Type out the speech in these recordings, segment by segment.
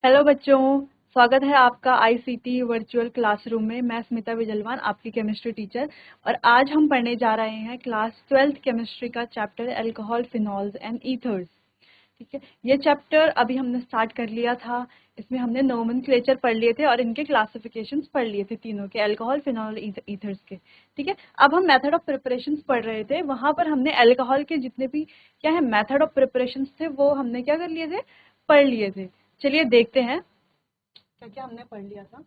Hello बच्चों, स्वागत है आपका आईसीटी वर्चुअल क्लासरूम में। मैं स्मिता विजलवान, आपकी केमिस्ट्री टीचर। और आज हम पढ़ने जा रहे हैं क्लास 12th केमिस्ट्री का chapter alcohol, phenols and ethers. ठीक है, ये चैप्टर अभी हमने स्टार्ट कर लिया था। इसमें हमने नोमेनक्लेचर पढ़ लिए थे और इनके क्लासिफिकेशंस पढ़ लिए थे, तीनों के, अल्कोहल, फिनॉल, ईथर्स के। ठीक है, अब हम मेथड ऑफ प्रिपरेशन पढ़ रहे थे। वहां पर हमने अल्कोहल के जितने भी क्या है मेथड ऑफ प्रिपरेशन थे वो हमने क्या कर लिए थे, पढ़ लिए थे। चलिए देखते हैं क्या क्या हमने पढ़ लिया था।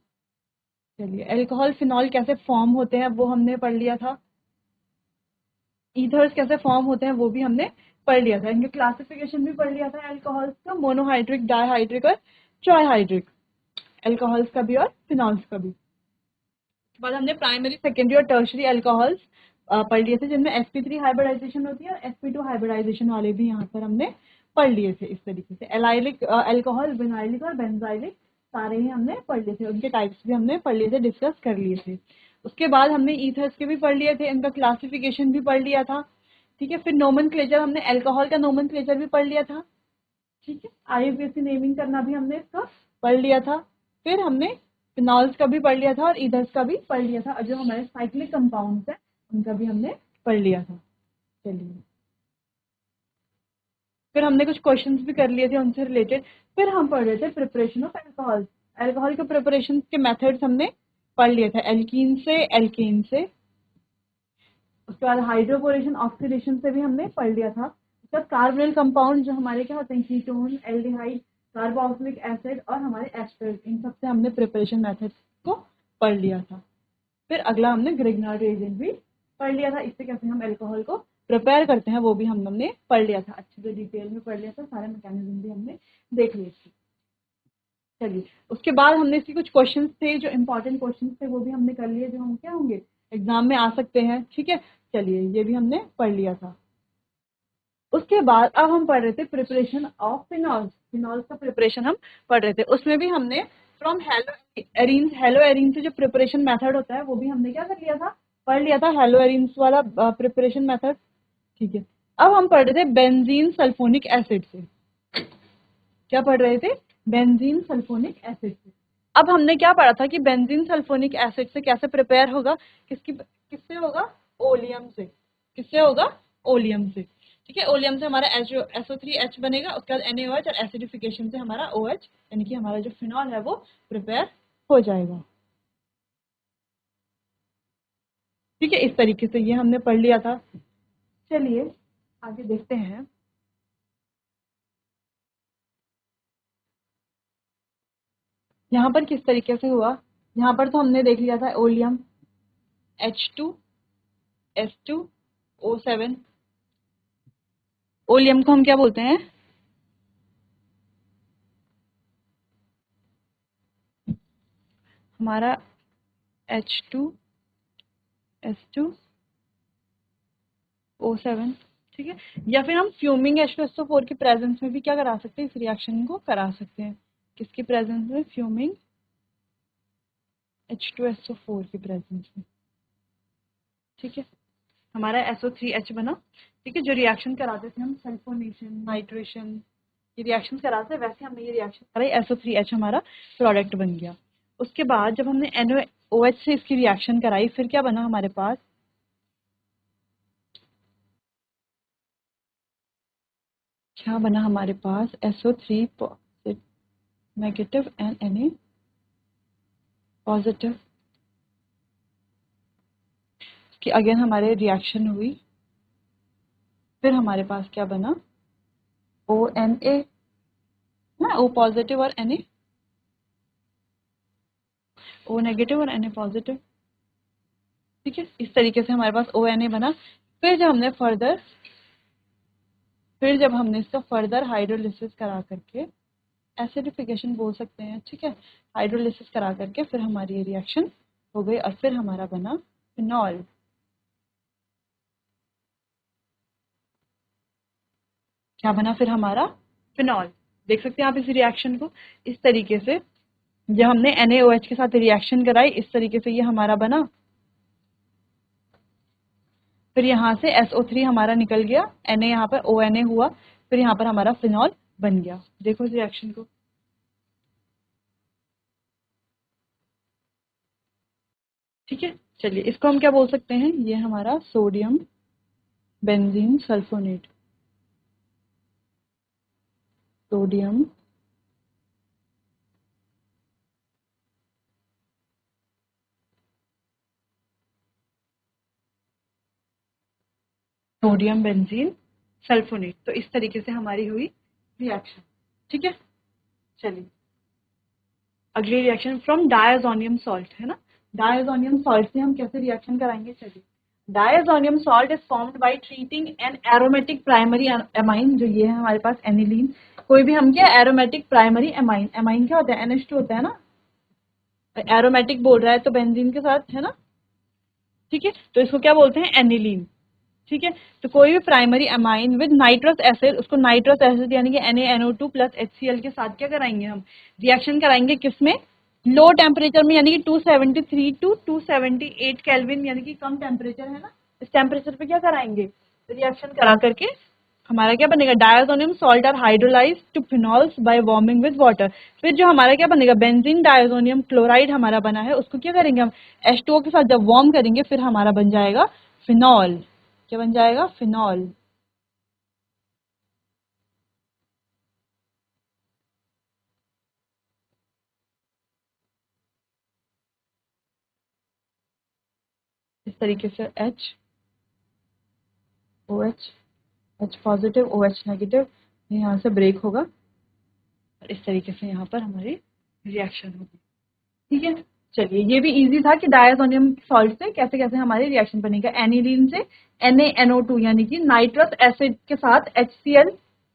चलिए, अल्कोहल फिनॉल कैसे फॉर्म होते हैं वो हमने पढ़ लिया था। ईथर्स कैसे फॉर्म होते हैं वो भी हमने पढ़ लिया था। इनके क्लासिफिकेशन भी पढ़ लिया था अल्कोहल्स का, मोनोहाइड्रिक, डाईहाइड्रिक और ट्राईहाइड्रिक, अल्कोहल्स का भी और फिनॉल्स का भी। उसके बाद हमने प्राइमरी, सेकेंडरी और टर्शरी अल्कोहल्स पढ़ लिए थे, जिनमें sp3 हाइब्रिडाइजेशन होती है और sp2 हाइब्रिडाइजेशन वाले भी यहाँ पर हमने पढ़ लिए थे। इस तरीके से एलाइलिक अल्कोहल, विनाइलिक और बेंजाइलिक सारे ही हमने पढ़ लिए थे। उनके टाइप्स भी हमने पढ़ लिए थे, डिस्कस कर लिए थे। उसके बाद हमने ईथर्स के भी पढ़ लिए थे, इनका क्लासिफिकेशन भी पढ़ लिया था। ठीक है, फिर नोमेनक्लेचर, हमने अल्कोहल का नोमेनक्लेचर भी पढ़ लिया था। ठीक है, IUPAC नेमिंग करना भी हमने इसका पढ़ लिया था। फिर हमने फिनॉल्स का भी पढ़ लिया था और ईथर्स का भी पढ़ लिया था, और जो हमारे साइक्लिक कंपाउंड्स है उनका भी हमने पढ़ लिया था। चलिए, फिर हमने कुछ क्वेश्चंस भी कर लिए थे उनसे रिलेटेड। फिर हम पढ़ रहे थे प्रिपरेशन ऑफ अल्कोहल। अल्कोहल के प्रिपरेशन के मेथड्स हमने पढ़ लिए थे, एल्कीन से, एल्केन से। उसके बाद हाइड्रोपोरेशन, ऑक्सीडेशन से भी हमने पढ़ लिया था। उसके बाद कार्बोनिल कंपाउंड जो हमारे क्या होते हैं, कीटोन, एल्डिहाइड, कार्बोक्सिलिक एसिड और हमारे एस्टर्स, इन सब से हमने प्रिपरेशन मेथड्स को पढ़ लिया था। फिर अगला हमने ग्रिग्नार्ड रिएजेंट भी पढ़ लिया था। इससे कैसे हम अल्कोहल को प्रिपेयर करते हैं वो भी हमने पढ़ लिया था, अच्छे से डिटेल में पढ़ लिया था। सारे मैकेनिज्म भी हमने देख लिए थे। चलिए, उसके बाद हमने इसके कुछ क्वेश्चंस थे, जो इंपॉर्टेंट क्वेश्चंस थे वो भी हमने कर लिए, जो हम क्या होंगे, एग्जाम में आ सकते हैं। ठीक है, चलिए ये भी हमने पढ़ लिया था। उसके बाद अब हम पढ़ रहे थे प्रिपरेशन ऑफ फिनॉल्स। फिनॉल्स का प्रिपरेशन हम पढ़ रहे थे। उसमें भी हमने फ्रॉम हेलो एरीन से जो प्रिपरेशन मेथड होता है वो भी हमने क्या कर लिया था, पढ़ लिया था, हेलो एरीन्स वाला प्रिपरेशन मेथड। ठीक है, अब हम पढ़ रहे थे बेंजीन सल्फोनिक एसिड से। क्या पढ़ रहे थे, बेंजीन सल्फोनिक एसिड से। अब हमने क्या पढ़ा था कि बेंजीन सल्फोनिक एसिड से कैसे प्रिपेयर होगा, किससे होगा, ओलियम से। किससे होगा, ओलियम से। ठीक है, ओलियम से हमारा SO3H बनेगा। उसके बाद NaOH और एसिडिफिकेशन से हमारा OH, यानी कि हमारा जो फिनॉल है वो प्रिपेयर हो जाएगा। ठीक है, इस तरीके से ये हमने पढ़ लिया था। चलिए आगे देखते हैं। यहाँ पर किस तरीके से हुआ, यहाँ पर तो हमने देख लिया था ओलियम, H2S2O7। ओलियम को हम क्या बोलते हैं, हमारा H2S2O7। ठीक है, या फिर हम फ्यूमिंग H2SO4 की प्रेजेंस में भी क्या करा सकते हैं, इस रिएक्शन को करा सकते हैं। किसकी प्रेजेंस में, फ्यूमिंग H2SO4 की प्रेजेंस में। ठीक है, हमारा SO3H बना। ठीक है, जो रिएक्शन कराते थे हम, सल्फोनेशन, नाइट्रेशन, ये रिएक्शन कराते हैं, वैसे हमने ये रिएक्शन कराई, SO3H हमारा प्रोडक्ट बन गया। उसके बाद जब हमने NaOH से इसकी रिएक्शन कराई, फिर क्या बना हमारे पास, क्या बना हमारे पास, SO3 negative and Na positive की अगेन हमारे रिएक्शन हुई। फिर हमारे पास क्या बना, ONa ना, O पॉजिटिव और Na, O नेगेटिव और Na पॉजिटिव। ठीक है, इस तरीके से हमारे पास ONa बना। फिर जब हमने इसका फर्दर हाइड्रोलिसिस करा करके, एसिडिफिकेशन बोल सकते हैं, ठीक है, हाइड्रोलिसिस करा करके फिर हमारी ये रिएक्शन हो गई और फिर हमारा बना फिनॉल। क्या बना फिर हमारा, फिनॉल। देख सकते हैं आप इस रिएक्शन को, इस तरीके से जब हमने NaOH के साथ रिएक्शन कराई, इस तरीके से ये हमारा बना। फिर यहाँ से SO3 हमारा निकल गया, Na यहाँ पर ONa हुआ, फिर यहाँ पर हमारा फिनॉल बन गया। देखो इस रिएक्शन को, ठीक है, चलिए इसको हम क्या बोल सकते हैं, ये हमारा sodium benzene sulphonate, sodium sodium benzene sulphonate. तो इस तरीके से हमारी हुई रिएक्शन। ठीक है, चलिए अगली रिएक्शन फ्रॉम डायजोनियम सॉल्ट है ना। डायजोनियम सॉल्ट से हम कैसे रिएक्शन कराएंगे, चलिए। Diazonium salt is formed by treating an aromatic primary amine, जो ये है हमारे पास एनिलीन। कोई भी हम क्या एरोमेटिक प्राइमरी एमाइन, एमाइन क्या होता है, NH2 होता है ना, एरोमेटिक बोल रहा है तो बेंजीन के साथ है ना। ठीक है, तो इसको क्या बोलते हैं, एनिलीन। ठीक है, तो कोई भी primary amine with nitrous acid, उसको नाइट्रस एसिड यानी कि NaNO2 प्लस HCl के साथ क्या कराएंगे, हम रिएक्शन कराएंगे किसमें, लो टेम्परेचर में, यानी कि 273 टू 278 केल्विन, यानी कि कम टेम्परेचर है ना, इस टेम्परेचर पे क्या कराएंगे, रिएक्शन करा करके हमारा क्या बनेगा, diazonium salt are hydrolyse to phenols by warming with water. फिर जो हमारा क्या बनेगा, बेंजीन डायजोनियम क्लोराइड हमारा बना है, उसको क्या करेंगे हम H2O के साथ जब वार्म करेंगे, फिर हमारा बन जाएगा फिनॉल। क्या बन जाएगा, फिनॉल। इस तरीके से OH, H positive OH negative, यहाँ से ब्रेक होगा और इस तरीके से यहाँ पर हमारी रिएक्शन होगी। ठीक है, चलिए ये भी इजी था कि डायजोनियम सॉल्ट से कैसे कैसे हमारी रिएक्शन बनेगा। एनिलीन से NaNO2 यानी कि नाइट्रस एसिड के साथ HCl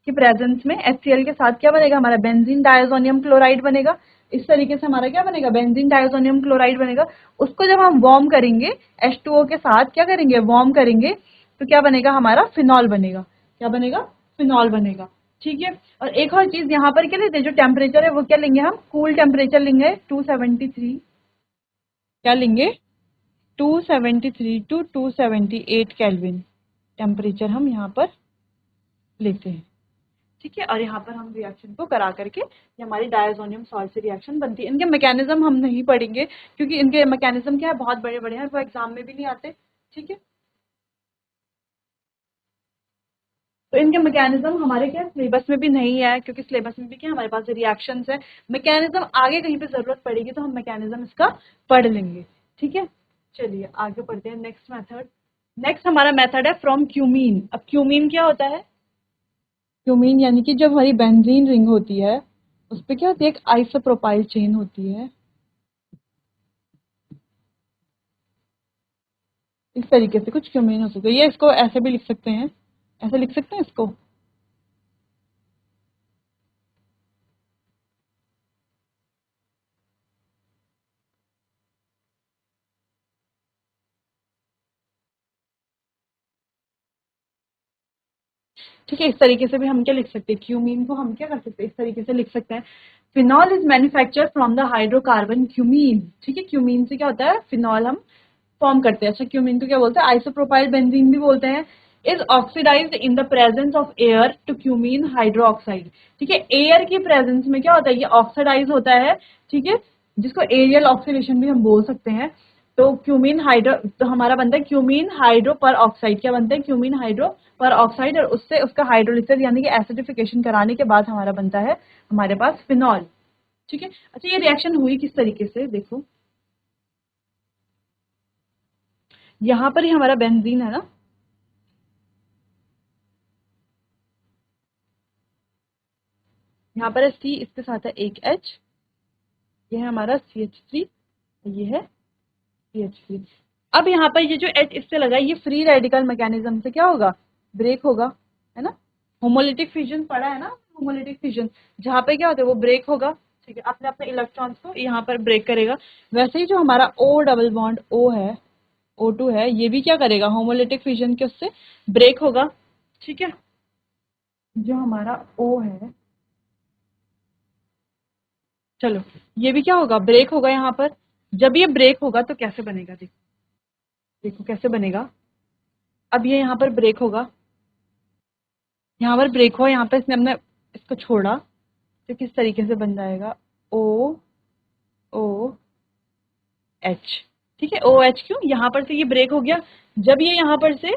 की प्रेजेंस में, HCl के साथ क्या बनेगा हमारा, बेंजीन डायजोनियम क्लोराइड बनेगा। इस तरीके से हमारा क्या बनेगा, बेंजीन डायजोनियम क्लोराइड बनेगा। उसको जब हम वार्म करेंगे H2O के साथ, क्या करेंगे, वार्म करेंगे, तो क्या बनेगा, हमारा फिनॉल बनेगा। क्या बनेगा, फिनॉल बनेगा। ठीक है, और एक और चीज यहाँ पर क्या लेते हैं, जो टेम्परेचर है वो क्या लेंगे, हम कूल टेम्परेचर लेंगे 273, क्या लेंगे, 273 टू 278 केल्विन टेम्परेचर हम यहाँ पर लेते हैं। ठीक है, और यहाँ पर हम रिएक्शन को करा करके ये हमारी डायजोनियम सॉल्ट से रिएक्शन बनती है। इनके मैकेनिज्म हम नहीं पढ़ेंगे क्योंकि इनके मैकेनिज्म क्या है, बहुत बड़े बड़े हैं, वो एग्जाम में भी नहीं आते। ठीक है, तो इनके मैकेनिज्म हमारे क्या सिलेबस में भी नहीं है, क्योंकि सिलेबस में भी क्या हमारे पास रिएक्शंस है। मैकेनिज्म आगे कहीं पे जरूरत पड़ेगी तो हम मैकेनिज्म इसका पढ़ लेंगे। ठीक है, चलिए आगे पढ़ते हैं नेक्स्ट मेथड। नेक्स्ट हमारा मेथड है फ्रॉम क्यूमीन। अब क्यूमीन क्या होता है, क्यूमीन यानी कि जब हमारी बेंजीन रिंग होती है उस पर क्या होती है, एक आइसोप्रोपाइल चेन होती है। इस तरीके से कुछ क्यूमीन हो सकते हैं, ये इसको ऐसे भी लिख सकते हैं, ऐसे लिख सकते हैं इसको। ठीक है, इस तरीके से भी हम क्या लिख सकते हैं, क्यूमीन को हम क्या कर सकते हैं, इस तरीके से लिख सकते हैं, phenol is manufacture from the hydrocarbon cumene. ठीक है, क्यूमीन से क्या होता है, फिनॉल हम फॉर्म करते हैं। अच्छा, क्यूमीन को क्या बोलते हैं, आइसोप्रोपाइल बेंजीन भी बोलते हैं। Is oxidised in the presence of air to cumene hydroxide. ठीक है, एयर की प्रेजेंस में क्या होता है, ये ऑक्सीडाइज होता है। ठीक है, जिसको एरियल ऑक्सीडेशन भी हम बोल सकते हैं। तो क्यूमीन हाइड्रो, तो हमारा बनता है क्यूमीन हाइड्रो पर ऑक्साइड। क्या बनता है, क्यूमीन हाइड्रो पर ऑक्साइड, और उससे उसका हाइड्रोलिसिस यानी कि एसिडिफिकेशन कराने के बाद हमारा बनता है हमारे पास फिनॉल। ठीक है, अच्छा ये रिएक्शन हुई किस तरीके से, देखो यहाँ पर ही हमारा बेंजीन है ना, यहाँ पर है C, इसके साथ है एक H, ये है हमारा CH3, ये है CH3। अब यहाँ पर ये जो H इससे लगा है, ये फ्री रेडिकल मैकेनिज्म से क्या होगा, ब्रेक होगा, है ना। होमोलिटिक फिजन पढ़ा है ना, होमोलिटिक फिजन, जहाँ पे क्या होता है वो ब्रेक होगा। ठीक है, अपने अपने इलेक्ट्रॉन्स को यहाँ पर ब्रेक करेगा। वैसे ही जो हमारा O डबल बॉन्ड O है, O2 है, ये भी क्या करेगा, होमोलिटिक फिजन के उससे ब्रेक होगा। ठीक है, जो हमारा O है, चलो ये भी क्या होगा, ब्रेक होगा यहाँ पर। जब ये ब्रेक होगा तो कैसे बनेगा, देखो देखो कैसे बनेगा। अब ये यहाँ पर ब्रेक होगा, यहाँ पर ब्रेक हुआ, यहाँ पर इसने हमने इसको छोड़ा, तो किस तरीके से बन जाएगा, O O H। ठीक है, OH क्यों, यहाँ पर से ये ब्रेक हो गया, जब ये यहाँ पर से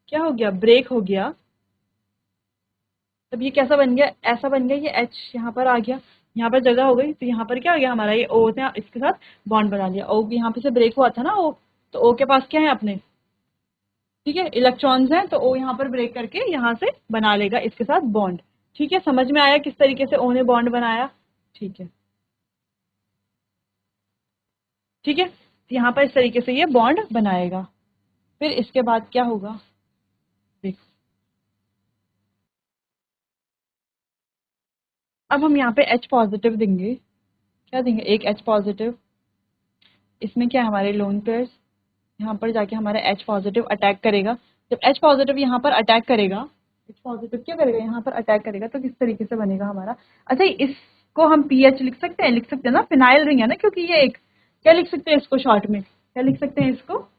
क्या हो गया, ब्रेक हो गया, तब ये कैसा बन गया, ऐसा बन गया, ये H यहाँ पर आ गया, यहाँ पर जगह हो गई, तो यहाँ पर क्या हो गया हमारा, ये O ने इसके साथ बॉन्ड बना लिया। O यहाँ पे से ब्रेक हुआ था ना O, तो O के पास क्या है अपने, ठीक है, इलेक्ट्रॉन्स हैं, तो O यहाँ पर ब्रेक करके यहाँ से बना लेगा इसके साथ बॉन्ड। ठीक है, समझ में आया किस तरीके से O ने बॉन्ड बनाया। ठीक है, ठीक है, यहाँ पर इस तरीके से ये बॉन्ड बनाएगा। फिर इसके बाद क्या होगा, देखो अब हम यहाँ पे H पॉजिटिव देंगे, क्या देंगे, एक H पॉजिटिव, इसमें क्या है हमारे लोन पेयर्स, यहाँ पर जाके हमारा H पॉजिटिव अटैक करेगा। जब H पॉजिटिव यहाँ पर अटैक करेगा, H पॉजिटिव क्या करेगा, यहाँ पर अटैक करेगा, तो किस तरीके से बनेगा हमारा, अच्छा इसको हम PH लिख सकते हैं, लिख सकते हैं ना, फिनाइल रिंग है ना, क्योंकि ये एक, क्या लिख सकते हैं इसको शॉर्ट में, क्या लिख सकते हैं इसको,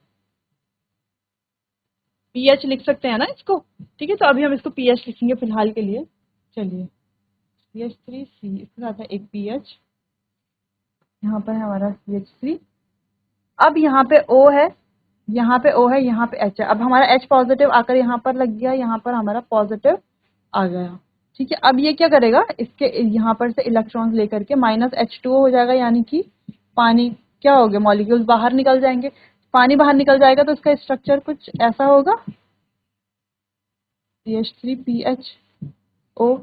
PH लिख सकते हैं ना इसको। ठीक है, तो अभी हम इसको PH लिखेंगे फिलहाल के लिए। चलिए CH3C, इसके साथ है एक PH, यहाँ पर है हमारा CH3। अब यहाँ पे O है, यहाँ पे O है, यहाँ पे H है, अब हमारा H पॉजिटिव आकर यहाँ पर लग गया, यहाँ पर हमारा पॉजिटिव आ गया। ठीक है, अब ये क्या करेगा, इसके यहाँ पर से इलेक्ट्रॉन्स लेकर के -H2O हो जाएगा, यानी कि पानी क्या हो गया, मॉलिक्यूल्स बाहर निकल जाएंगे, पानी बाहर निकल जाएगा तो इसका स्ट्रक्चर कुछ ऐसा होगा, CH3PHO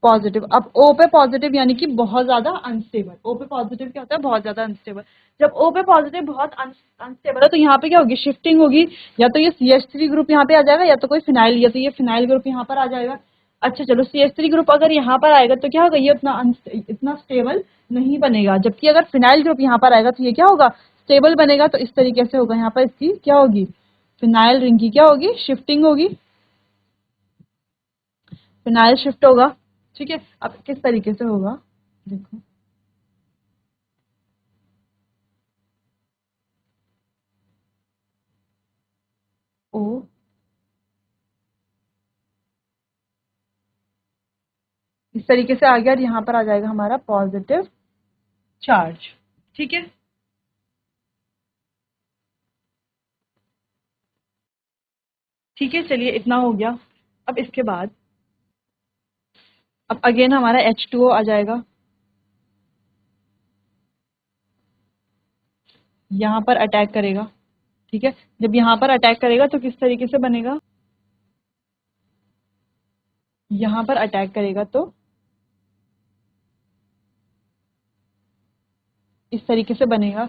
पॉजिटिव। अब O पे पॉजिटिव यानी कि बहुत ज्यादा अनस्टेबल, O पे पॉजिटिव क्या होता है, बहुत ज्यादा अनस्टेबल। जब O पे पॉजिटिव बहुत अनस्टेबल है तो यहाँ पे क्या होगी, शिफ्टिंग होगी, या तो ये CH3 ग्रुप यहाँ पे आ जाएगा, या तो कोई फिनाइल, या तो ये फिनाइल ग्रुप यहाँ पर आ जाएगा। अच्छा चलो, CH3 ग्रुप अगर यहाँ पर आएगा तो क्या होगा, ये इतना स्टेबल नहीं बनेगा, जबकि अगर फिनाइल ग्रुप यहाँ पर आएगा तो ये क्या होगा, स्टेबल बनेगा। तो इस तरीके से होगा, यहाँ पर इसकी क्या होगी, फिनाइल रिंग की क्या होगी, शिफ्टिंग होगी, फिनाइल शिफ्ट होगा। ठीक है, अब किस तरीके से होगा, देखो ओ, इस तरीके से आ गया और यहाँ पर आ जाएगा हमारा पॉजिटिव चार्ज। ठीक है, ठीक है, चलिए इतना हो गया। अब इसके बाद अब अगेन हमारा H2O आ जाएगा, यहाँ पर अटैक करेगा। ठीक है, जब यहाँ पर अटैक करेगा तो किस तरीके से बनेगा, यहाँ पर अटैक करेगा तो इस तरीके से बनेगा।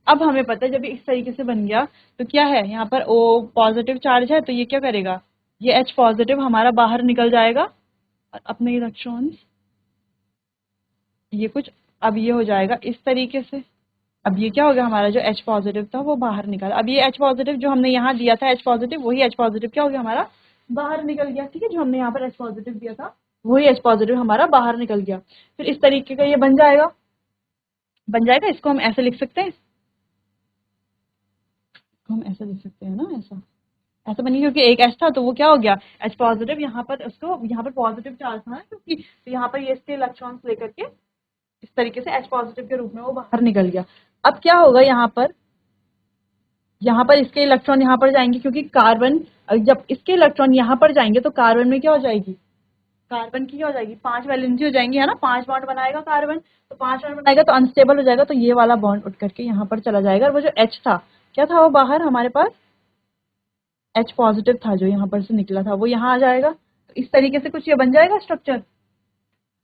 अब हमें पता है जब ये इस तरीके से बन गया तो क्या है, यहाँ पर O पॉजिटिव चार्ज है, तो ये क्या करेगा, ये H पॉजिटिव हमारा बाहर निकल जाएगा और अपने इलेक्ट्रॉन्स ये कुछ, अब ये हो जाएगा इस तरीके से। अब ये क्या हो गया, हमारा जो H पॉजिटिव था वो बाहर निकला। अब ये H पॉजिटिव जो हमने यहाँ दिया था H पॉजिटिव, वही H पॉजिटिव क्या हो गया हमारा, बाहर निकल गया। ठीक है, जो हमने यहाँ पर H पॉजिटिव दिया था वही H पॉजिटिव हमारा बाहर निकल गया। फिर इस तरीके का ये बन जाएगा, बन जाएगा। इसको हम ऐसे लिख सकते हैं, हम ऐसा लिख सकते हैं ना, ऐसा ऐसा बनी, क्योंकि एक H था तो वो क्या हो गया, H पॉजिटिव, यहाँ पर उसको यहाँ पर पॉजिटिव चार्ज था ना, क्योंकि तो यहाँ पर ये इसके इलेक्ट्रॉन्स लेकर के इस तरीके से H पॉजिटिव के रूप में वो बाहर निकल गया। अब क्या होगा, यहाँ पर इसके इलेक्ट्रॉन यहाँ पर जाएंगे, क्योंकि कार्बन, जब इसके इलेक्ट्रॉन यहाँ पर जाएंगे तो कार्बन में क्या हो जाएगी, कार्बन की क्या हो जाएगी, 5 वैलेंसी हो जाएंगी, है ना, 5 बॉन्ड बनाएगा कार्बन, तो 5 बॉन्ड बनाएगा तो अनस्टेबल हो जाएगा, तो ये वाला बॉन्ड उठ करके यहाँ पर चला जाएगा। और वो जो H था, क्या था वो बाहर हमारे पास, H पॉजिटिव था जो यहाँ पर से निकला था, वो यहाँ आ जाएगा। तो इस तरीके से कुछ ये बन जाएगा स्ट्रक्चर।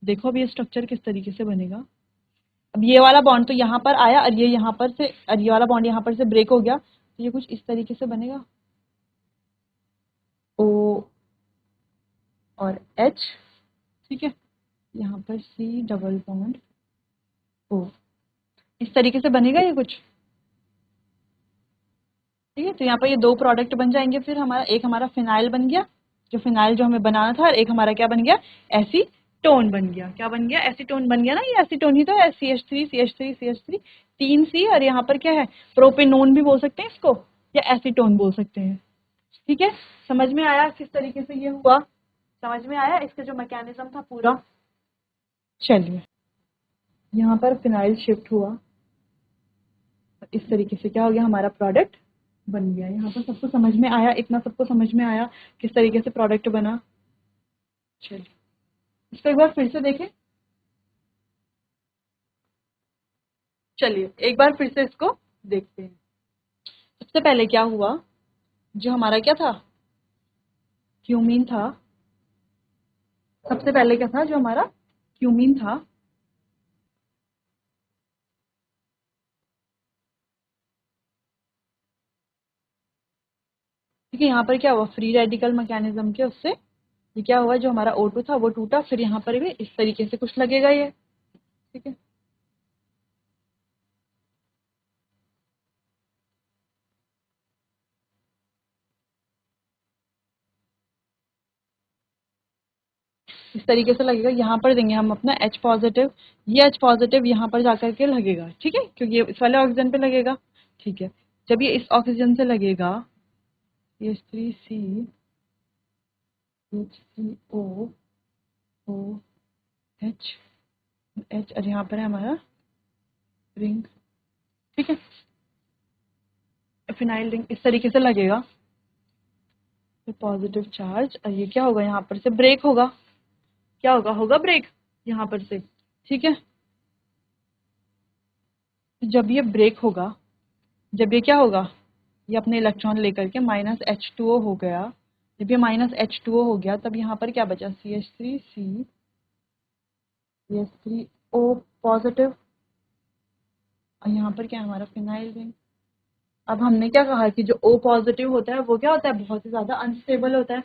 देखो अब ये स्ट्रक्चर किस तरीके से बनेगा। अब ये वाला बॉन्ड तो यहाँ पर आया और ये यहाँ पर से, और ये वाला बॉन्ड यहाँ पर से ब्रेक हो गया, तो ये कुछ इस तरीके से बनेगा, O और H। ठीक है, यहाँ पर C डबल बॉन्ड O, इस तरीके से बनेगा ये कुछ। ठीक है, तो यहाँ पर ये दो प्रोडक्ट बन जाएंगे। फिर हमारा एक हमारा फिनाइल बन गया, जो फिनाइल जो हमें बनाना था, और एक हमारा क्या बन गया, एसीटोन बन गया। क्या बन गया, एसीटोन बन गया ना, ये एसीटोन ही तो है, CH3 तीन सी, और यहाँ पर क्या है, प्रोपेनोन भी बोल सकते हैं इसको, या एसीटोन बोल सकते हैं। ठीक है, समझ में आया किस तरीके से ये हुआ, समझ में आया इसका जो मैकेनिज्म था पूरा। चलिए, यहाँ पर फिनाइल शिफ्ट हुआ, इस तरीके से क्या हो गया, हमारा प्रोडक्ट बन गया। यहाँ पर सबको समझ में आया, इतना सबको समझ में आया किस तरीके से प्रोडक्ट बना। चलिए इसको एक बार फिर से देखें। चलिए एक बार फिर से इसको देखते हैं। सबसे पहले क्या हुआ, जो हमारा क्या था, क्यूमीन था। सबसे पहले क्या था, जो हमारा क्यूमीन था, ठीक है। यहाँ पर क्या हुआ, फ्री रेडिकल मैकेनिज्म के उससे ये क्या हुआ, जो हमारा O2 था वो टूटा। फिर यहाँ पर भी इस तरीके से कुछ लगेगा ये, ठीक है। इस तरीके से लगेगा। यहाँ पर देंगे हम अपना H पॉजिटिव, ये H पॉजिटिव यहाँ पर जाकर के लगेगा, ठीक है, क्योंकि ये इस वाले ऑक्सीजन पे लगेगा, ठीक है। जब ये इस ऑक्सीजन से लगेगा, CH3C HCO OH H, और यहाँ पर है हमारा रिंग, ठीक है, फिनाइल रिंग, इस तरीके से लगेगा। तो पॉजिटिव चार्ज, और ये क्या होगा, यहाँ पर से ब्रेक होगा। क्या होगा, होगा ब्रेक यहाँ पर से, ठीक है। जब ये ब्रेक होगा, जब ये क्या होगा, ये अपने इलेक्ट्रॉन लेकर के -H2O हो गया। जब ये -H2O हो गया, तब यहाँ पर क्या बचा, CH3C CH3O पॉजिटिव, और यहाँ पर क्या है, हमारा फिनाइल रिंग। अब हमने क्या कहा कि जो O पॉजिटिव होता है वो क्या होता है, बहुत ही ज़्यादा अनस्टेबल होता है।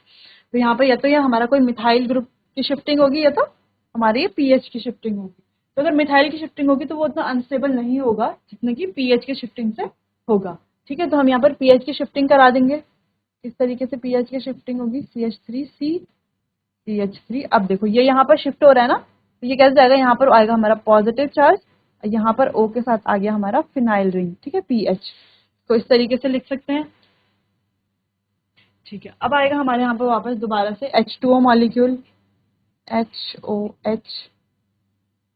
तो यहाँ पर या तो ये हमारा कोई मिथाइल ग्रुप की शिफ्टिंग होगी, या तो हमारी ये पीएच की शिफ्टिंग होगी। तो अगर मिथाइल की शिफ्टिंग होगी तो वो उतना अनस्टेबल नहीं होगा जितना कि पीएच की शिफ्टिंग से होगा, ठीक है। तो हम यहाँ पर पीएच की शिफ्टिंग करा देंगे। इस तरीके से पीएच की शिफ्टिंग होगी, CH3C CH3। अब देखो ये यहाँ पर शिफ्ट हो रहा है ना, तो ये कैसे जाएगा, यहाँ पर आएगा हमारा पॉजिटिव चार्ज, यहाँ पर O के साथ आ गया हमारा फिनाइल रिंग, ठीक है, PH। तो इस तरीके से लिख सकते हैं, ठीक है। अब आएगा हमारे यहाँ पर वापस दोबारा से H2O मॉलिक्यूल, HOH,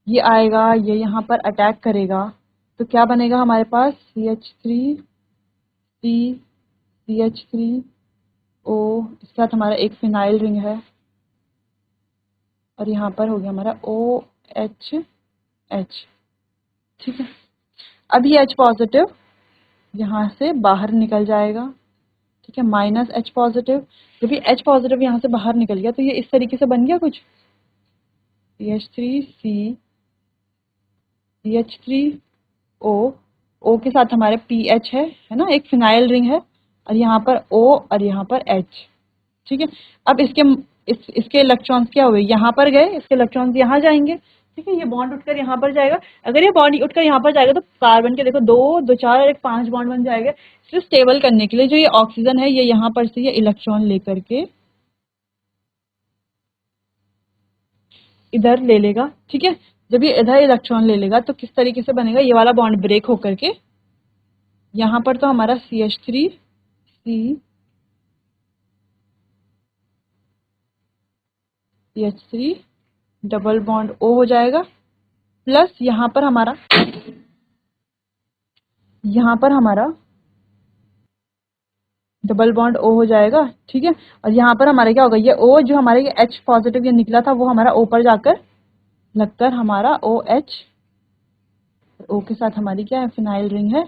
ये आएगा, ये यहाँ पर अटैक करेगा। तो क्या बनेगा हमारे पास, CH3C CH3O, इसके साथ हमारा एक फिनाइल रिंग है, और यहाँ पर हो गया हमारा OHH, ठीक है। अब ये H पॉजिटिव यहाँ से बाहर निकल जाएगा, ठीक है, -H पॉजिटिव। जब ये H पॉजिटिव यहाँ से बाहर निकल गया तो ये इस तरीके से बन गया कुछ, CH3C CH3O, O के साथ हमारे PH है ना, एक फिनाइल रिंग है, और यहाँ पर O और यहाँ पर H, ठीक है। अब इसके इलेक्ट्रॉन्स क्या हुए, यहाँ पर गए, इसके इलेक्ट्रॉन्स यहाँ जाएंगे, ठीक है। ये बॉन्ड उठकर यहाँ पर जाएगा। अगर ये बॉन्ड उठकर यहाँ पर जाएगा तो कार्बन के देखो 2 2 4 और 1 5 बॉन्ड बन जाएगा। इसे स्टेबल करने के लिए जो ये ऑक्सीजन है, ये यहाँ पर से ये इलेक्ट्रॉन लेकर के इधर ले लेगा, ठीक है। जब ये इधर इलेक्ट्रॉन ले लेगा तो किस तरीके से बनेगा, ये वाला बॉन्ड ब्रेक होकर के यहाँ पर तो हमारा CH3 डबल बॉन्ड O हो जाएगा, प्लस यहाँ पर हमारा डबल बॉन्ड O हो जाएगा, ठीक है। और यहाँ पर हमारा क्या होगा, ये O जो हमारे ये H पॉजिटिव ये निकला था वो हमारा O पर जाकर लगकर हमारा OH, O के साथ हमारी क्या है, फिनाइल रिंग है,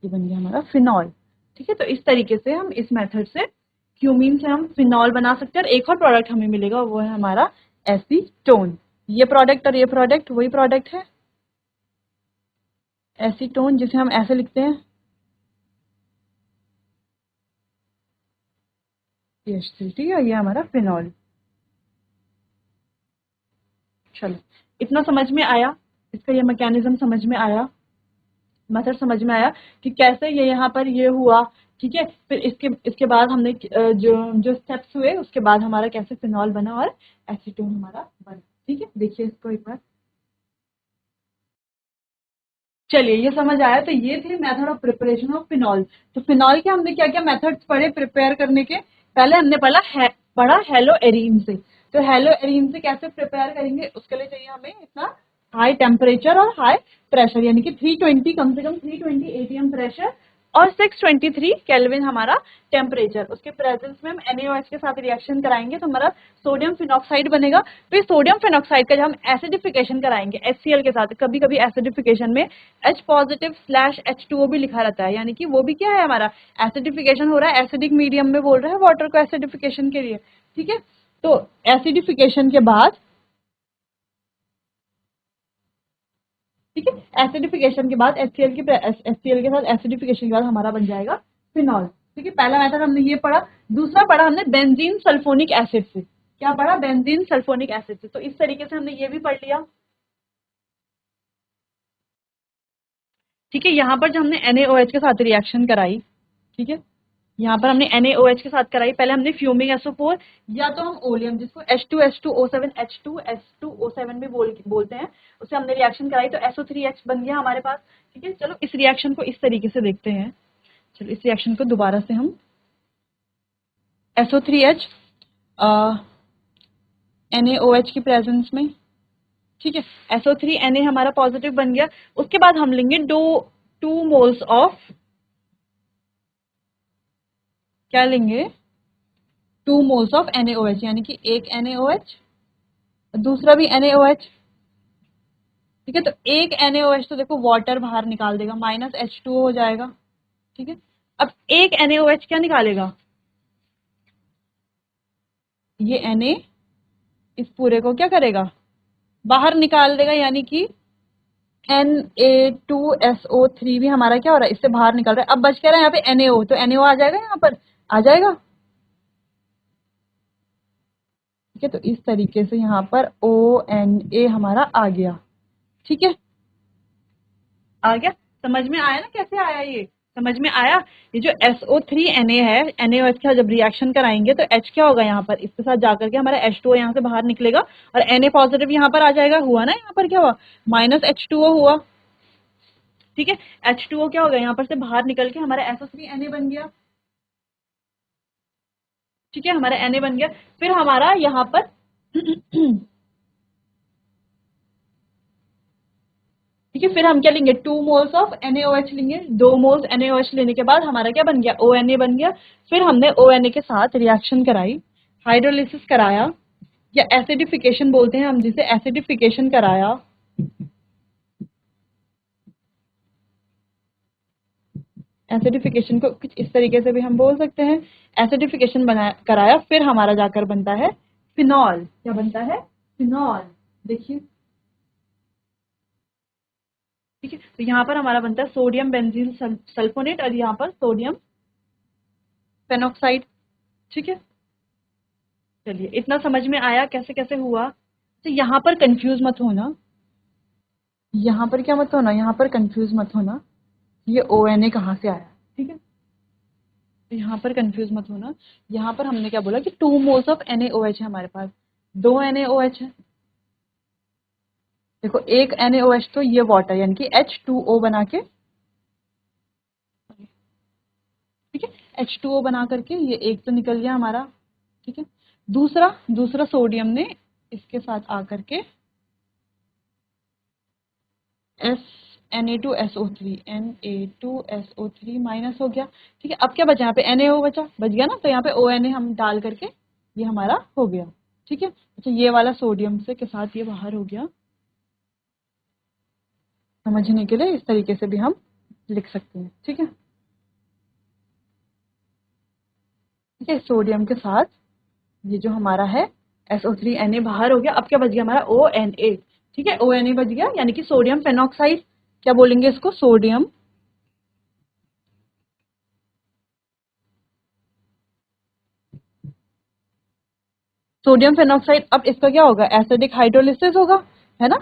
ये बन गया हमारा फिनॉल, ठीक है। तो इस तरीके से हम इस मेथड से क्यूमीन से हम फिनॉल बना सकते हैं। और एक और प्रोडक्ट हमें मिलेगा, वो है हमारा एसीटोन। ये प्रोडक्ट और ये प्रोडक्ट वही प्रोडक्ट है, एसीटोन, जिसे हम ऐसे लिखते हैं CH3, ठीक है। ये हमारा फिनॉल। चलो इतना समझ में आया, इसका ये मैकेनिज्म समझ में आया, मेथड समझ में आया कि कैसे ये यहाँ पर ये हुआ, ठीक है। फिर इसके बाद हमने जो जो स्टेप्स हुए उसके बाद हमारा कैसे फिनॉल बना और एसीटोन हमारा बना, ठीक है। देखिए इसको एक बार। चलिए ये समझ आया। तो ये थे method of preparation of phenol. तो फिनॉल के हमने क्या क्या मेथड्स पढ़े प्रिपेयर करने के। पहले हमने पढ़ा हेलो एरीन से। तो हेलो एरीन से कैसे प्रिपेयर करेंगे, उसके लिए चाहिए हमें इतना हाई टेम्परेचर और हाई प्रेशर, यानी कि 320 कम से कम 320 एटीएम प्रेशर और 623 केल्विन हमारा टेम्परेचर, उसके प्रेजेंस में हम NaOH के साथ रिएक्शन कराएंगे तो हमारा सोडियम फिनॉक्साइड बनेगा। तो इस सोडियम फिनॉक्साइड का जब हम एसिडिफिकेशन कराएंगे HCl के साथ, कभी कभी एसिडिफिकेशन में H पॉजिटिव / H2O भी लिखा रहता है, यानी कि वो भी क्या है, हमारा एसिडिफिकेशन हो रहा है, एसिडिक मीडियम में बोल रहा है वाटर को एसिडिफिकेशन के लिए। ठीक है, तो एसिडिफिकेशन के बाद, ठीक है, एसिडिफिकेशन के बाद HCl के साथ एसिडिफिकेशन के बाद हमारा बन जाएगा फिनॉल। ठीक है, पहला मेथड हमने ये पढ़ा। दूसरा पढ़ा हमने बेंजीन सल्फोनिक एसिड से। क्या पढ़ा? बेंजीन सल्फोनिक एसिड से। तो इस तरीके से हमने ये भी पढ़ लिया। ठीक है, यहाँ पर जो हमने NaOH के साथ रिएक्शन कराई, ठीक है, यहाँ पर हमने NaOH के साथ कराई, पहले हमने फ्यूमिंग SO4 या तो हम ओलियम जिसको H2H2O7 H2SO7 भी बोलते हैं, उससे हमने रिएक्शन कराई तो SO3H बन गया हमारे पास। ठीक है, चलो इस रिएक्शन को इस तरीके से देखते हैं। चलो इस रिएक्शन को दोबारा से हम SO3H NaOH की प्रेजेंस में, ठीक है, SO3 Na हमारा पॉजिटिव बन गया। उसके बाद हम लेंगे 2 मोल्स ऑफ, क्या लेंगे, 2 मोल्स ऑफ NaOH, यानी कि एक NaOH दूसरा भी NaOH। ठीक है, तो एक NaOH तो देखो वाटर बाहर निकाल देगा, -H2O हो जाएगा। ठीक है, अब एक NaOH क्या निकालेगा, ये Na इस पूरे को क्या करेगा, बाहर निकाल देगा, यानी कि Na2SO3 भी हमारा क्या हो रहा है, इससे बाहर निकल रहा है। अब बच क्या रहा है यहाँ पे NaO, तो NaO आ जाएगा, यहाँ पर आ जाएगा। ठीक है, तो इस तरीके से यहाँ पर ONA हमारा आ गया। ठीक है, आ गया, समझ में आया ना कैसे आया, ये समझ में आया। ये जो SO3Na है, NaOH के साथ जब रिएक्शन कराएंगे तो H क्या होगा, यहाँ पर इसके साथ जाकर के हमारा H2O यहाँ से बाहर निकलेगा और Na पॉजिटिव यहाँ पर आ जाएगा। हुआ ना, यहाँ पर क्या हुआ, -H2O हुआ। ठीक है, H2O क्या होगा, यहाँ पर से बाहर निकल के हमारा SO3Na बन गया। ठीक है, हमारा Na बन गया। फिर हमारा यहाँ पर ठीक है, फिर हम क्या लेंगे, 2 मोल्स ऑफ NaOH लेंगे। 2 मोल्स NaOH लेने के बाद हमारा क्या बन गया, ONA बन गया। फिर हमने ONA के साथ रिएक्शन कराई, हाइड्रोलिसिस कराया, या एसिडिफिकेशन बोलते हैं हम जिसे, एसिडिफिकेशन कराया। एसिडिफिकेशन को कुछ इस तरीके से भी हम बोल सकते हैं, एसिडिफिकेशन कराया, फिर हमारा जाकर बनता है फिनॉल। क्या बनता है, फिनॉल। देखिए, ठीक है, तो यहाँ पर हमारा बनता है सोडियम बेंजीन सल्फोनेट और यहाँ पर सोडियम फेनॉक्साइड। ठीक है, चलिए इतना समझ में आया कैसे कैसे हुआ। तो यहाँ पर कंफ्यूज मत होना, यहाँ पर क्या मत होना, यहाँ पर कंफ्यूज मत होना, ये ONA कहाँ से आया। ठीक है, तो यहाँ पर कंफ्यूज मत होना। यहाँ पर हमने क्या बोला कि 2 मोल्स ऑफ NaOH है हमारे पास, 2 NaOH है। देखो एक NaOH तो ये वाटर यानी कि H2O बना के, ठीक है, H2O बना करके ये एक तो निकल गया हमारा। ठीक है, दूसरा सोडियम ने इसके साथ आकर के Na2SO3 माइनस हो गया। ठीक है, अब क्या बचा, यहाँ पे NaO बच गया ना, तो यहाँ पे ONA हम डाल करके ये हमारा हो गया। ठीक है, अच्छा ये वाला सोडियम से के साथ ये बाहर हो गया। समझने के लिए इस तरीके से भी हम लिख सकते हैं। ठीक है, ठीक है, सोडियम के साथ ये जो हमारा है SO3Na बाहर हो गया। अब क्या बच गया हमारा, ONA। ठीक है, ONA बच गया, यानी कि सोडियम फेनॉक्साइड। क्या बोलेंगे इसको, सोडियम फेनॉक्साइड। अब इसका क्या होगा, एसिडिक हाइड्रोलिसिस होगा, है ना।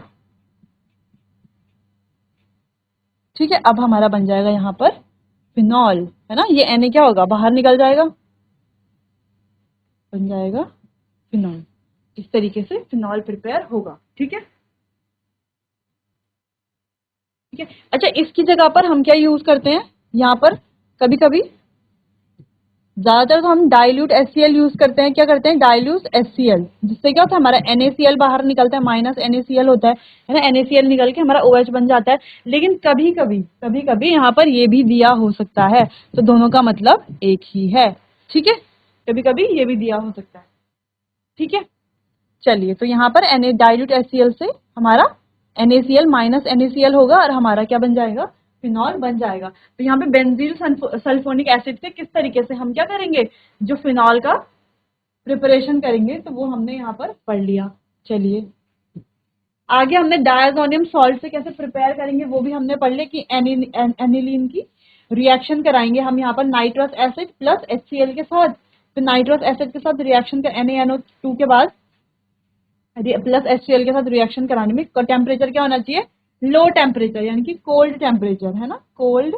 ठीक है, अब हमारा बन जाएगा यहाँ पर फिनॉल, है ना। ये Na क्या होगा, बाहर निकल जाएगा, बन जाएगा फिनॉल। इस तरीके से फिनॉल प्रिपेयर होगा। ठीक है, ठीक है। अच्छा, इसकी जगह पर हम क्या यूज करते हैं, यहाँ पर कभी कभी ज्यादातर तो हम डाइल्यूट HCl यूज करते हैं। क्या करते हैं? डाइल्यूट HCl, जिससे क्या होता है हमारा NaCl बाहर निकलता है, माइनस NaCl होता है ना। NaCl निकल के हमारा OH बन जाता है। लेकिन कभी कभी यहाँ पर ये भी दिया हो सकता है, तो दोनों का मतलब एक ही है। ठीक है, कभी कभी ये भी दिया हो सकता है। ठीक है, चलिए, तो यहाँ पर डाइल्यूट HCl से हमारा NaCl माइनस NaCl होगा और हमारा क्या बन जाएगा? फिनॉल बन जाएगा। तो यहाँ पे बेंजील सल्फोनिक एसिड से किस तरीके से हम क्या करेंगे, जो फिनॉल का प्रिपरेशन करेंगे, तो वो हमने यहाँ पर पढ़ लिया। चलिए, आगे हमने डायजोनियम सॉल्ट से कैसे प्रिपेयर करेंगे वो भी हमने पढ़ लिया कि एनिलीन की रिएक्शन कराएंगे हम यहाँ पर नाइट्रस एसिड प्लस HCl के साथ। फिर नाइट्रस एसिड के साथ रिएक्शन कर NaNO2 के बाद प्लस HCl के साथ रिएक्शन कराने में टेम्परेचर क्या होना चाहिए? लो टेम्परेचर, यानी कि कोल्ड टेम्परेचर, है ना, कोल्ड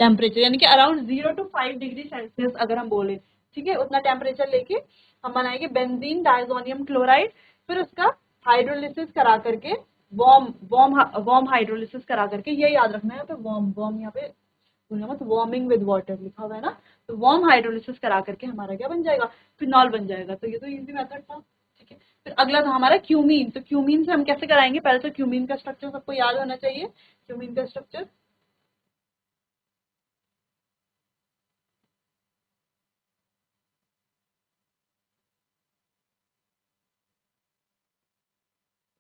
टेम्परेचर, यानी कि अराउंड 0 to 5 डिग्री सेल्सियस अगर हम बोले, ठीक है, उतना टेम्परेचर लेके हम बनाएंगे बेंजीन डायजोनियम क्लोराइड। फिर उसका हाइड्रोलिसिस करा करके, वार्म वार्म वार्म हाइड्रोलिसिस करा करके, ये याद रखना है, तो वार्म वार्म यहाँ पे भूलना मत, वार्मिंग विद वाटर लिखा हुआ है ना, तो वार्म हाइड्रोलिसिस करा करके हमारा क्या बन जाएगा? फिनॉल बन जाएगा। तो ये तो इजी मेथड था। ठीक है, फिर अगला था हमारा क्यूमीन। तो क्यूमीन से हम कैसे कराएंगे? पहले तो क्यूमीन का स्ट्रक्चर सबको याद होना चाहिए। क्यूमीन का स्ट्रक्चर,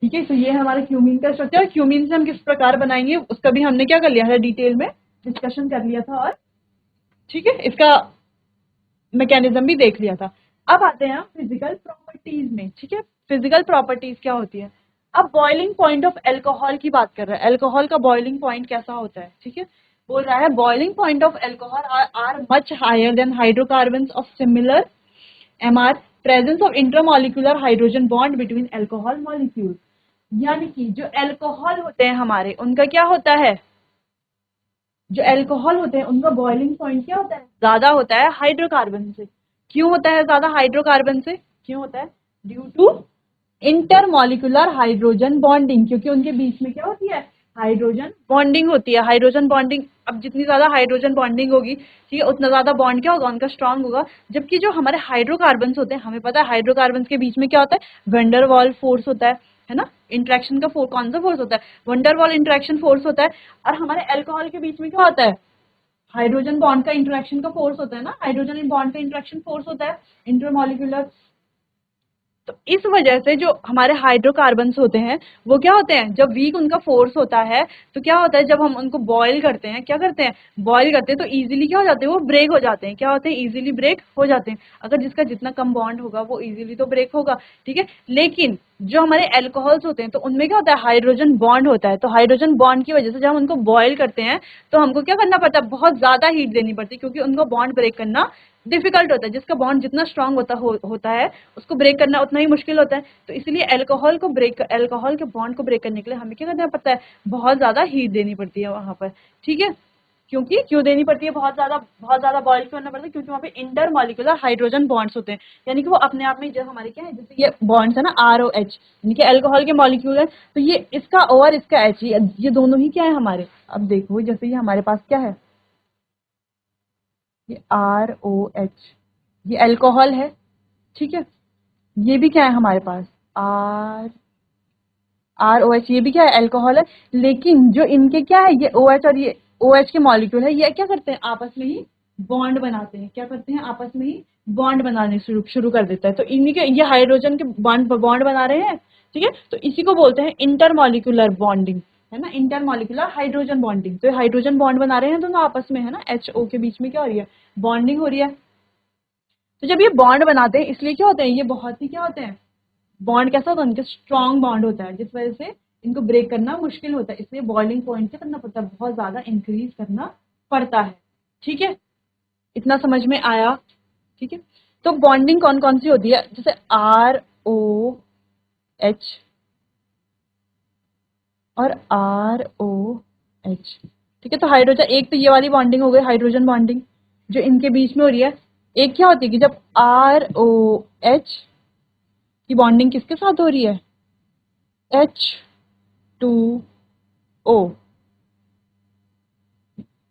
ठीक है, तो ये हमारा क्यूमीन का स्ट्रक्चर। क्यूमीन से हम किस प्रकार बनाएंगे उसका भी हमने क्या कर लिया है, डिटेल में डिस्कशन कर लिया था। और ठीक है, इसका मैकेनिज्म भी देख लिया था। अब आते हैं हम फिजिकल प्रॉपर्टीज में। ठीक है, फिजिकल प्रॉपर्टीज क्या होती है? अब बॉइलिंग पॉइंट ऑफ एल्कोहल की बात कर रहे हैं। एल्कोहल का बॉइलिंग पॉइंट कैसा होता है? ठीक है, बोल रहा है boiling point of alcohol are much higher than hydrocarbon of similar MR, presence of intermolecular hydrogen bond between alcohol molecule. यानी कि जो एल्कोहल होते हैं हमारे, उनका क्या होता है, जो एल्कोहल होते हैं उनका बॉइलिंग पॉइंट क्या होता है? ज्यादा होता है हाइड्रोकार्बन से। क्यों होता है ज्यादा हाइड्रोकार्बन से? क्यों होता है? Due to intermolecular hydrogen bonding, क्योंकि उनके बीच में क्या होती है? हाइड्रोजन बॉन्डिंग होती है। हाइड्रोजन बॉन्डिंग, अब जितनी ज्यादा हाइड्रोजन बॉन्डिंग होगी, ठीक है, उतना ज्यादा बॉन्ड क्या होगा? उनका स्ट्रांग होगा। जबकि जो हमारे हाइड्रोकार्बन होते हैं, हमें पता है हाइड्रोकार्बन के बीच में क्या होता है? वेंडरवाल फोर्स होता है ना। इंट्रैक्शन का कौन सा फोर्स होता है? वंडरवाल इंट्रैक्शन फोर्स होता है। और हमारे अल्कोहल के बीच में क्या होता है? हाइड्रोजन बॉन्ड का इंट्रैक्शन का फोर्स होता है ना, हाइड्रोजन बॉन्ड का इंट्रैक्शन फोर्स होता है इंटरमोलिकुलर। तो इस वजह से जो हमारे हाइड्रोकार्बन्स होते हैं, वो क्या होते हैं? जब वीक उनका फोर्स होता है, तो क्या होता है, जब हम उनको बॉईल करते हैं, क्या करते हैं, बॉईल करते हैं, तो इजीली क्या हो जाते हैं? वो ब्रेक हो जाते हैं। क्या होते हैं? इजीली ब्रेक हो जाते हैं। अगर जिसका जितना कम बॉन्ड होगा वो इजीली तो ब्रेक होगा। ठीक है, लेकिन जो हमारे एल्कोहल्स होते हैं, तो उनमें क्या होता है? हाइड्रोजन बॉन्ड होता है। तो हाइड्रोजन बॉन्ड की वजह से जब हम उनको बॉईल करते हैं, तो हमको क्या करना पड़ता है? बहुत ज्यादा हीट देनी पड़ती है, क्योंकि उनको बॉन्ड ब्रेक करना डिफिकल्ट होता है। जिसका बॉन्ड जितना स्ट्रांग होता है, उसको ब्रेक करना उतना ही मुश्किल होता है। तो इसलिए एल्कोहल के बॉन्ड को ब्रेक करने के लिए हमें क्या करना पड़ता है? बहुत ज्यादा हीट देनी पड़ती है वहां पर। ठीक है, क्योंकि क्यों देनी पड़ती है बहुत ज्यादा बॉइल क्यों करना पड़ता है? क्योंकि वहाँ पे इंटर मॉलिकुलर हाइड्रोजन बॉन्ड्स होते हैं, यानी कि वो अपने आप में जो हमारे क्या है, जैसे ये बॉन्ड्स है ना, ROH, यानी कि अल्कोहल के मॉलिक्यूल है, तो ये इसका O और इसका H, ये दोनों ही क्या है हमारे? अब देखो, जैसे ये हमारे पास क्या है, ये ROH, ये अल्कोहल है। ठीक है, ये भी क्या है हमारे पास? आर ROH, ये भी क्या है? अल्कोहल है। लेकिन जो इनके क्या है, ये OH और ये OH के मॉलिक्यूल है, ये क्या करते हैं? आपस में ही बॉन्ड बनाते हैं। क्या करते हैं? आपस में ही बॉन्ड बनाने शुरू शुरू कर देता है। तो इन्हीं के, ये हाइड्रोजन के बॉन्ड बॉन्ड बना रहे हैं। ठीक है, तो इसी को बोलते हैं इंटरमॉलिक्यूलर बॉन्डिंग, है ना, इंटरमॉलिक्यूलर हाइड्रोजन बॉन्डिंग। तो हाइड्रोजन बॉन्ड बना रहे हैं दोनों आपस में, है ना, HO के बीच में क्या हो रही है? बॉन्डिंग हो रही है। तो जब ये बॉन्ड बनाते हैं, इसलिए क्या होते हैं? ये बहुत ही क्या होते हैं? बॉन्ड कैसा होता है? उनके स्ट्रॉन्ग बॉन्ड होता है, जिस वजह से इनको ब्रेक करना मुश्किल होता है। इसलिए बॉइलिंग पॉइंट क्या करना पड़ता है? बहुत ज्यादा इंक्रीज करना पड़ता है। ठीक है, इतना समझ में आया? ठीक है, तो बॉन्डिंग कौन कौन सी होती है? जैसे ROH और ROH। ठीक है, तो हाइड्रोजन, एक तो ये वाली बॉन्डिंग हो गई हाइड्रोजन बॉन्डिंग, जो इनके बीच में हो रही है। एक क्या होती है कि जब ROH की बॉन्डिंग किसके साथ हो रही है? H2O,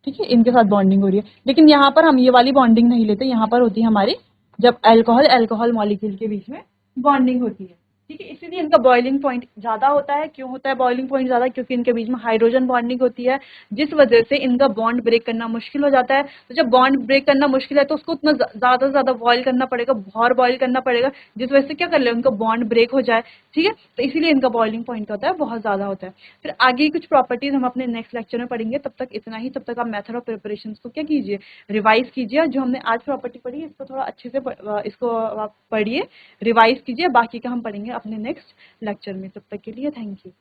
ठीक है, इनके साथ बॉन्डिंग हो रही है। लेकिन यहाँ पर हम ये वाली बॉन्डिंग नहीं लेते, यहाँ पर होती है हमारी जब अल्कोहल अल्कोहल मॉलिक्यूल के बीच में बॉन्डिंग होती है। ठीक है, इसीलिए इनका बॉइलिंग पॉइंट ज्यादा होता है। क्यों होता है बॉइलिंग पॉइंट ज्यादा? क्योंकि इनके बीच में हाइड्रोजन बॉन्डिंग होती है, जिस वजह से इनका बॉन्ड ब्रेक करना मुश्किल हो जाता है। तो जब बॉन्ड ब्रेक करना मुश्किल है तो उसको उतना ज्यादा से ज्यादा बॉयल करना पड़ेगा, बहुत बॉयल करना पड़ेगा, जिस वजह से क्या कर ले उनका बॉन्ड ब्रेक हो जाए। ठीक है, तो इसीलिए इनका बॉइलिंग पॉइंट होता है बहुत ज्यादा होता है। फिर आगे कुछ प्रॉपर्टीज हम अपने नेक्स्ट लेक्चर में पढ़ेंगे। तब तक इतना ही। तब तक आप मेथड ऑफ प्रिपरेशन को क्या कीजिए, रिवाइज कीजिए। और जो हमने आज प्रॉपर्टी पढ़ी इसको थोड़ा अच्छे से इसको आप पढ़िए, रिवाइज कीजिए। बाकी का हम पढ़ेंगे अपने नेक्स्ट लेक्चर में। तब तक के लिए थैंक यू।